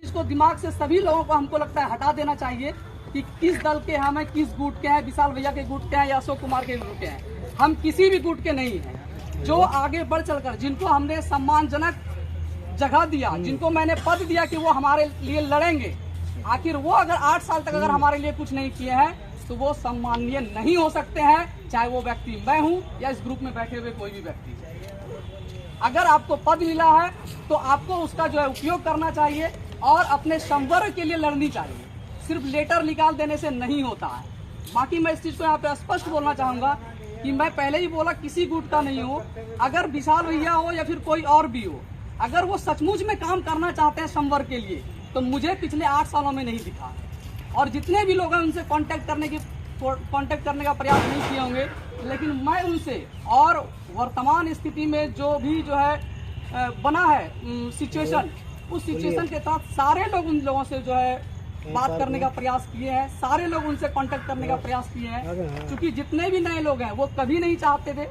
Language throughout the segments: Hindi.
इसको दिमाग से सभी लोगों को हमको लगता है हटा देना चाहिए कि किस दल के हम हैं, किस गुट के हैं, विशाल भैया के गुट के हैं या अशोक कुमार के गुट के हैं। हम किसी भी गुट के नहीं हैं। जो आगे बढ़ चलकर जिनको हमने सम्मानजनक जगह दिया, जिनको मैंने पद दिया कि वो हमारे लिए लड़ेंगे, आखिर वो अगर 8 साल तक अगर हमारे लिए कुछ नहीं किए हैं तो वो सम्माननीय नहीं हो सकते हैं, चाहे वो व्यक्ति मैं हूं या इस ग्रुप में बैठे हुए कोई भी व्यक्ति। अगर आपको पद मिला है तो आपको उसका जो है उपयोग करना चाहिए और अपने संवर्ग के लिए लड़नी चाहिए। सिर्फ लेटर निकाल देने से नहीं होता है। बाकी मैं इस चीज को यहाँ पे स्पष्ट बोलना चाहूंगा कि मैं पहले ही बोला किसी गुट का नहीं हो। अगर विशाल भैया हो या फिर कोई और भी हो, अगर वो सचमुच में काम करना चाहते हैं संवर्ग के लिए तो मुझे पिछले 8 सालों में नहीं दिखा। और जितने भी लोग हैं उनसे कांटेक्ट करने का प्रयास नहीं किए होंगे, लेकिन मैं उनसे और वर्तमान स्थिति में जो है बना है सिचुएशन, उस सिचुएशन के साथ सारे लोग उन लोगों से जो है बात करने का प्रयास किए हैं, सारे लोग उनसे कांटेक्ट करने का प्रयास किए हैं। क्योंकि जितने भी नए लोग हैं वो कभी नहीं चाहते थे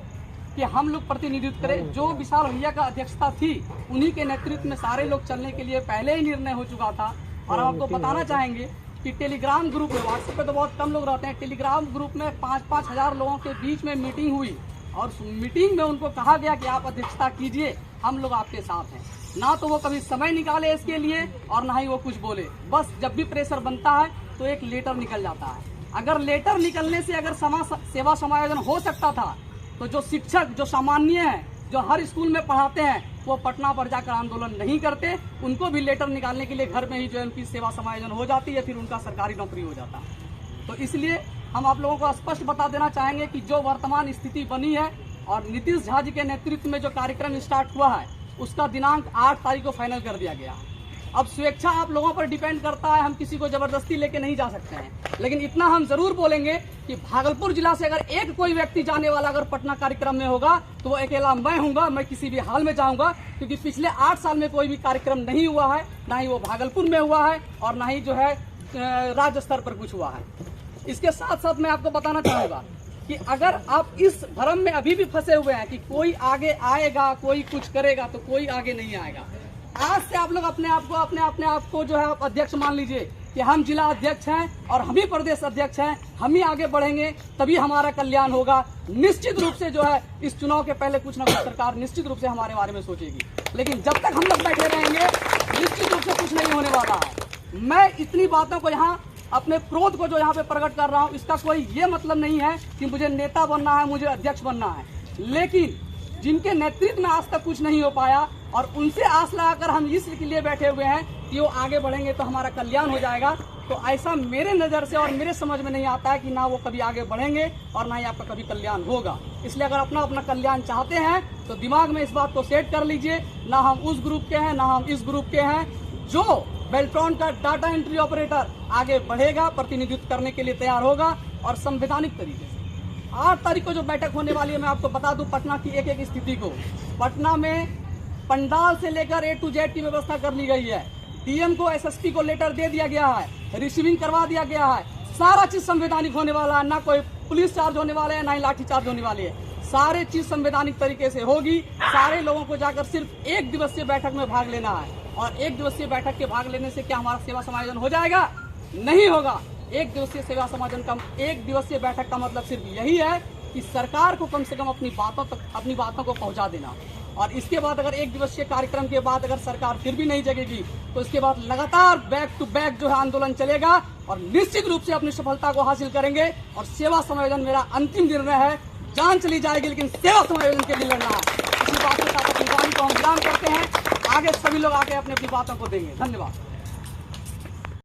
कि हम लोग प्रतिनिधित्व करें। जो विशाल भैया का अध्यक्षता थी उन्हीं के नेतृत्व में सारे लोग चलने के लिए पहले ही निर्णय हो चुका था। और हम आपको बताना चाहेंगे कि टेलीग्राम ग्रुप में, व्हाट्सएप पे तो बहुत कम लोग रहते हैं, टेलीग्राम ग्रुप में 5-5 हजार लोगों के बीच में मीटिंग हुई और मीटिंग में उनको कहा गया कि आप अध्यक्षता कीजिए, हम लोग आपके साथ हैं। ना तो वो कभी समय निकाले इसके लिए और ना ही वो कुछ बोले। बस जब भी प्रेशर बनता है तो एक लेटर निकल जाता है। अगर लेटर निकलने से अगर सेवा समायोजन हो सकता था तो जो शिक्षक जो सामान्य हैं, जो हर स्कूल में पढ़ाते हैं, वो पटना पर जाकर आंदोलन नहीं करते। उनको भी लेटर निकालने के लिए घर में ही जो उनकी सेवा समायोजन हो जाती है, फिर उनका सरकारी नौकरी हो जाता है। तो इसलिए हम आप लोगों को स्पष्ट बता देना चाहेंगे कि जो वर्तमान स्थिति बनी है और नीतीश झा जी के नेतृत्व में जो कार्यक्रम स्टार्ट हुआ है उसका दिनांक 8 तारीख को फाइनल कर दिया गया। अब स्वेच्छा आप लोगों पर डिपेंड करता है, हम किसी को जबरदस्ती लेके नहीं जा सकते हैं। लेकिन इतना हम जरूर बोलेंगे कि भागलपुर जिला से अगर एक कोई व्यक्ति जाने वाला अगर पटना कार्यक्रम में होगा तो वो अकेला मैं हूँगा। मैं किसी भी हाल में जाऊँगा, क्योंकि पिछले 8 साल में कोई भी कार्यक्रम नहीं हुआ है, ना ही वो भागलपुर में हुआ है और ना ही जो है राज्य स्तर पर कुछ हुआ है। इसके साथ साथ मैं आपको बताना चाहूँगा कि अगर आप इस भ्रम में अभी भी फंसे हुए हैं कि कोई आगे आएगा, कोई कुछ करेगा, तो कोई आगे नहीं आएगा। आज से आप लोग अपने आप को जो है आप अध्यक्ष मान लीजिए कि हम जिला अध्यक्ष हैं और हम ही प्रदेश अध्यक्ष हैं, हम ही आगे बढ़ेंगे तभी हमारा कल्याण होगा। निश्चित रूप से जो है इस चुनाव के पहले कुछ ना कुछ सरकार निश्चित रूप से हमारे बारे में सोचेगी, लेकिन जब तक हम लोग बैठे रहेंगे निश्चित रूप से कुछ नहीं होने वाला है। मैं इतनी बातों को यहाँ अपने क्रोध को जो यहाँ पे प्रकट कर रहा हूँ, इसका कोई ये मतलब नहीं है कि मुझे नेता बनना है, मुझे अध्यक्ष बनना है। लेकिन जिनके नेतृत्व में आज तक कुछ नहीं हो पाया और उनसे आस लगाकर हम इसके लिए बैठे हुए हैं कि वो आगे बढ़ेंगे तो हमारा कल्याण हो जाएगा, तो ऐसा मेरे नज़र से और मेरे समझ में नहीं आता है कि ना वो कभी आगे बढ़ेंगे और ना ही आपका कभी कल्याण होगा। इसलिए अगर अपना कल्याण चाहते हैं तो दिमाग में इस बात को सेट कर लीजिए, ना हम उस ग्रुप के हैं ना हम इस ग्रुप के हैं। जो बेल्ट्रॉन का डाटा एंट्री ऑपरेटर आगे बढ़ेगा, प्रतिनिधित्व करने के लिए तैयार होगा और संवैधानिक तरीके से 8 तारीख को जो बैठक होने वाली है, मैं आपको बता दूं पटना की एक स्थिति को। पटना में पंडाल से लेकर A to Z की व्यवस्था कर ली गई है। डीएम को एसएसपी को लेटर दे दिया गया है, रिसीविंग करवा दिया गया है। सारा चीज संवैधानिक होने वाला है, ना कोई पुलिस चार्ज होने वाले है ना ही लाठी चार्ज होने वाली है। सारे चीज संवैधानिक तरीके से होगी। सारे लोगों को जाकर सिर्फ 1 दिवसीय बैठक में भाग लेना है और 1 दिवसीय बैठक के भाग लेने से क्या हमारा सेवा समायोजन हो जाएगा? नहीं होगा। 1 दिवसीय सेवा समायोजन का 1 दिवसीय बैठक का मतलब सिर्फ यही है कि सरकार को कम से कम अपनी बातों को पहुंचा देना। और इसके बाद अगर 1 दिवसीय कार्यक्रम के बाद अगर सरकार फिर भी नहीं जगेगी तो इसके बाद लगातार बैक टू बैक जो है आंदोलन चलेगा और निश्चित रूप से अपनी सफलता को हासिल करेंगे। और सेवा समायोजन मेरा अंतिम निर्णय है। जान चली जाएगी लेकिन सेवा समायोजन के लिए लड़ना है। इसी बात के साथ अपनी वाणी को हम विराम करते हैं। आगे सभी लोग आके अपनी बातों को देंगे। धन्यवाद।